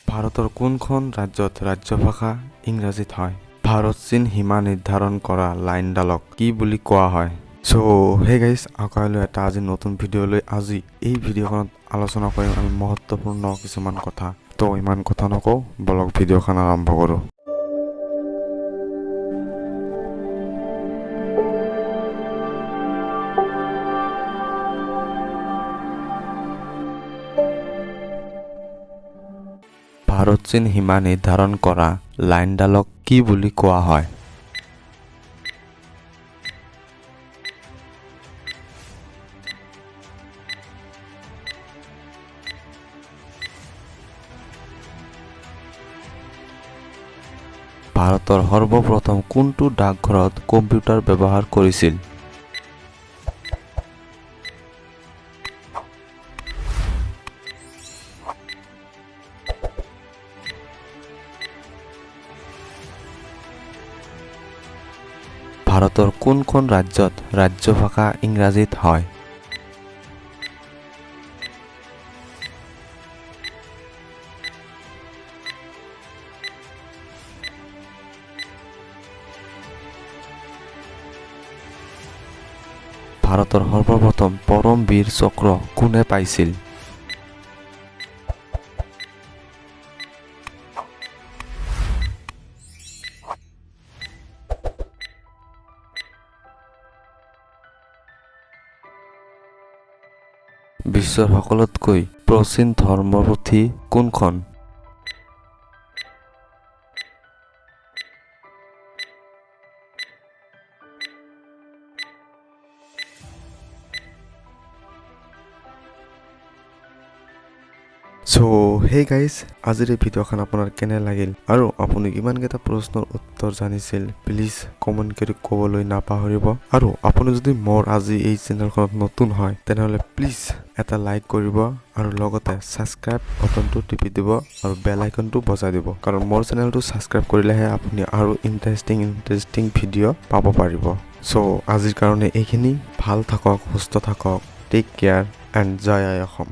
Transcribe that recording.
ভাৰতৰ কোনখন ৰাজ্যত ৰাজ্য ভাষা ইংৰাজীত হয়? ভাৰত চীন সীমা নিৰ্ধাৰণ কৰা লাইনডালক কি বুলি কোৱা হয়? সো হে গাইস, আকাইলৈ এটা আজি নতুন ভিডিঅ'লৈ আজি এই ভিডিঅ'খনত আলোচনা কৰিম আমি মহত্বপূৰ্ণ কিছুমান কথা। তো ইমান কথা নকওঁ, বলক ভিডিঅ'খন আৰম্ভ কৰোঁ। ভাৰত চীন সীমা নিৰ্ধাৰণ কৰা লাইনডালক কি বুলি কোৱা হয়? ভাৰতৰ সৰ্বপ্ৰথম কোনটো ডাকঘৰত কম্পিউটাৰ ব্যৱহাৰ কৰিছিল? ভাৰতৰ কোনখন ৰাজ্যত ৰাজ্য ভাষা ইংৰাজীত হয়? ভাৰতৰ সৰ্বপ্ৰথম পৰম বীৰ চক্ৰ কোনে পাইছিল? বিশ্বৰ সকলোতকৈ প্ৰাচীন ধৰ্মপুথি কোনখন? সো হে গাইজ, আজিৰ এই ভিডিঅ'খন আপোনাৰ কেনে লাগিল আৰু আপুনি কিমানকেইটা প্ৰশ্নৰ উত্তৰ জানিছিল প্লিজ কমেণ্ট কৰি ক'বলৈ নাপাহৰিব। আৰু আপুনি যদি মোৰ আজি এই চেনেলখনত নতুন হয় তেনেহ'লে প্লিজ এটা লাইক কৰিব আৰু লগতে ছাবস্ক্ৰাইব বাটনটো টিপি দিব আৰু বেল আইকনটো বজাই দিব, কাৰণ মোৰ চেনেলটো ছাবস্ক্ৰাইব কৰিলেহে আপুনি আৰু ইণ্টাৰেষ্টিং ভিডিঅ' পাব পাৰিব। সো আজিৰ কাৰণে এইখিনি। ভাল থাকক, সুস্থ থাকক, টেক কেয়াৰ এণ্ড জয় আই অসম।